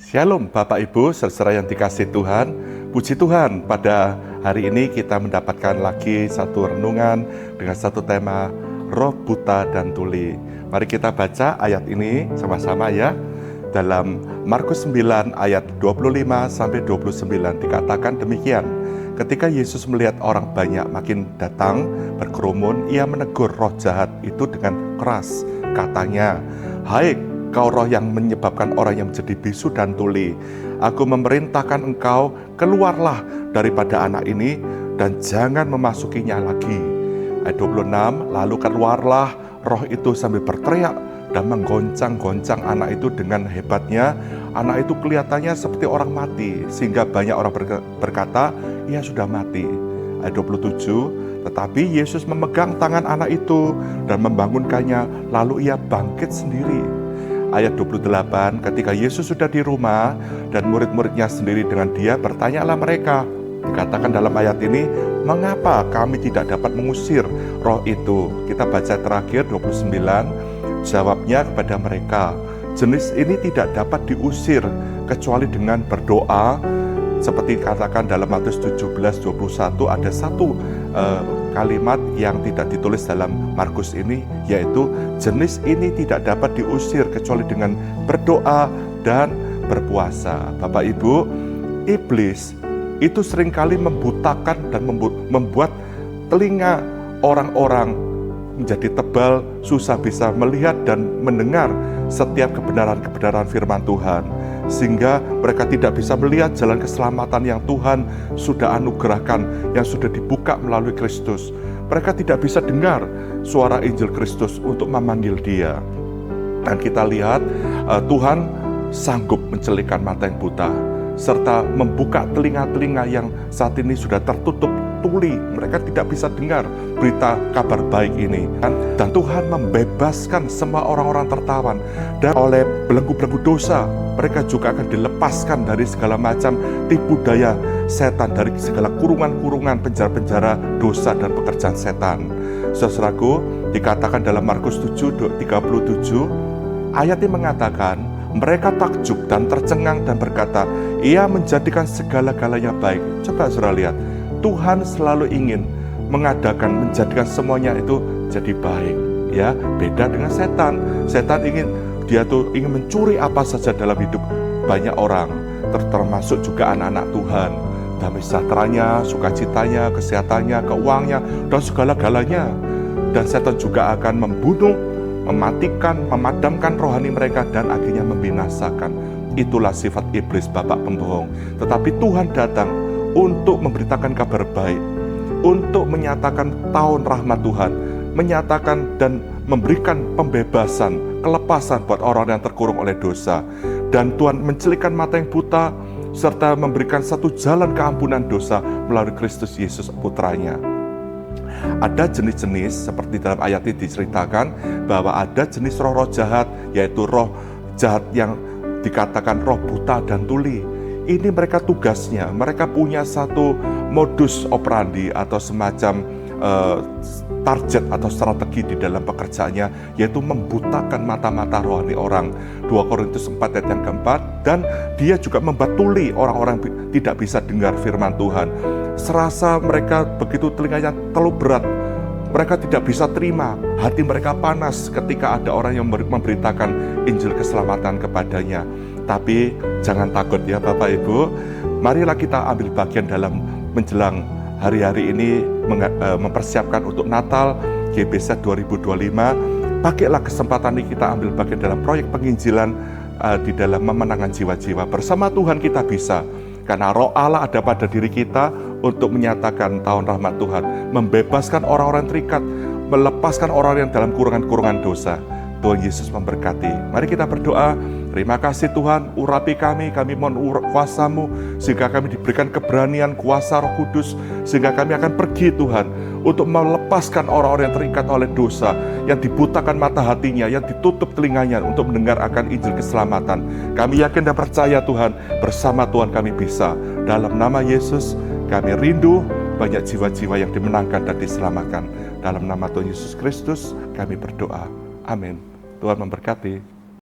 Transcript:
Shalom Bapak Ibu, saudara yang dikasihi Tuhan. Puji Tuhan, pada hari ini kita mendapatkan lagi satu renungan dengan satu tema Roh Buta dan Tuli. Mari kita baca ayat ini sama-sama ya. Dalam Markus 9 ayat 25 sampai 29 dikatakan demikian. Ketika Yesus melihat orang banyak makin datang berkerumun, ia menegur roh jahat itu dengan keras. Katanya, "Hai kau roh yang menyebabkan orang yang menjadi bisu dan tuli, aku memerintahkan engkau keluarlah daripada anak ini dan jangan memasukinya lagi." Ayat 26, lalu keluarlah roh itu sambil berteriak dan menggoncang-goncang anak itu dengan hebatnya. Anak itu kelihatannya seperti orang mati, sehingga banyak orang berkata, ia sudah mati. Ayat 27, tetapi Yesus memegang tangan anak itu dan membangunkannya, lalu ia bangkit sendiri. Ayat 28, ketika Yesus sudah di rumah dan murid-muridnya sendiri dengan dia, bertanyalah mereka. Dikatakan dalam ayat ini, mengapa kami tidak dapat mengusir roh itu? Kita baca terakhir 29, jawabnya kepada mereka, jenis ini tidak dapat diusir kecuali dengan berdoa. Seperti dikatakan dalam Matius 17:21, ada satu kalimat yang tidak ditulis dalam Markus ini, yaitu jenis ini tidak dapat diusir kecuali dengan berdoa dan berpuasa. Bapak Ibu, iblis itu seringkali membutakan dan membuat telinga orang-orang menjadi tebal, susah bisa melihat dan mendengar setiap kebenaran-kebenaran firman Tuhan, sehingga mereka tidak bisa melihat jalan keselamatan yang Tuhan sudah anugerahkan, yang sudah dibuka melalui Kristus. Mereka tidak bisa dengar suara Injil Kristus untuk memanggil Dia. Dan kita lihat Tuhan sanggup mencelikan mata yang buta, serta membuka telinga-telinga yang saat ini sudah tertutup tuli. Mereka tidak bisa dengar berita kabar baik ini. Dan Tuhan membebaskan semua orang-orang tertawan. Dan oleh belenggu-belenggu dosa, mereka juga akan dilepaskan dari segala macam tipu daya setan, dari segala kurungan-kurungan, penjara-penjara dosa dan pekerjaan setan. Saudaraku, dikatakan dalam Markus 7:37, ayat ini mengatakan, mereka takjub dan tercengang dan berkata, ia menjadikan segala-galanya baik. Coba saudara lihat, Tuhan selalu ingin mengadakan, menjadikan semuanya itu jadi baik. Ya, beda dengan setan. Setan dia ingin mencuri apa saja dalam hidup banyak orang, termasuk juga anak-anak Tuhan. Damai sejahteranya, sukacitanya, kesehatannya, keuangannya, dan segala-galanya. Dan setan juga akan membunuh, mematikan, memadamkan rohani mereka dan akhirnya membinasakan. Itulah sifat iblis, bapak pembohong. Tetapi Tuhan datang untuk memberitakan kabar baik, untuk menyatakan tahun rahmat Tuhan, menyatakan dan memberikan pembebasan, kelepasan buat orang yang terkurung oleh dosa. Dan Tuhan mencelikan mata yang buta, serta memberikan satu jalan keampunan dosa melalui Kristus Yesus Putranya. Ada jenis-jenis seperti dalam ayat ini diceritakan bahwa ada jenis roh-roh jahat, yaitu roh jahat yang dikatakan roh buta dan tuli. Ini mereka tugasnya, mereka punya satu modus operandi atau semacam target atau strategi di dalam pekerjaannya, yaitu membutakan mata-mata rohani orang. 2 Korintus 4 ayat yang keempat, dan dia juga membuat tuli orang-orang tidak bisa dengar firman Tuhan. Serasa mereka begitu telinganya terlalu berat, mereka tidak bisa terima, hati mereka panas ketika ada orang yang memberitakan Injil keselamatan kepadanya. Tapi jangan takut ya Bapak Ibu, marilah kita ambil bagian dalam menjelang hari-hari ini, mempersiapkan untuk Natal GBZ 2025. Pakailah kesempatan ini kita ambil bagian dalam proyek penginjilan di dalam memenangkan jiwa-jiwa. Bersama Tuhan kita bisa, karena roh Allah ada pada diri kita untuk menyatakan tahun rahmat Tuhan, membebaskan orang-orang terikat, melepaskan orang yang dalam kurungan-kurungan dosa. Tuhan Yesus memberkati. Mari kita berdoa. Terima kasih Tuhan, urapi kami mohon kuasa-Mu, sehingga kami diberikan keberanian kuasa Roh Kudus, sehingga kami akan pergi Tuhan, untuk melepaskan orang-orang yang terikat oleh dosa, yang dibutakan mata hatinya, yang ditutup telinganya untuk mendengar akan Injil keselamatan. Kami yakin dan percaya Tuhan, bersama Tuhan kami bisa. Dalam nama Yesus, kami rindu banyak jiwa-jiwa yang dimenangkan dan diselamatkan. Dalam nama Tuhan Yesus Kristus, kami berdoa. Amin. Tuhan memberkati.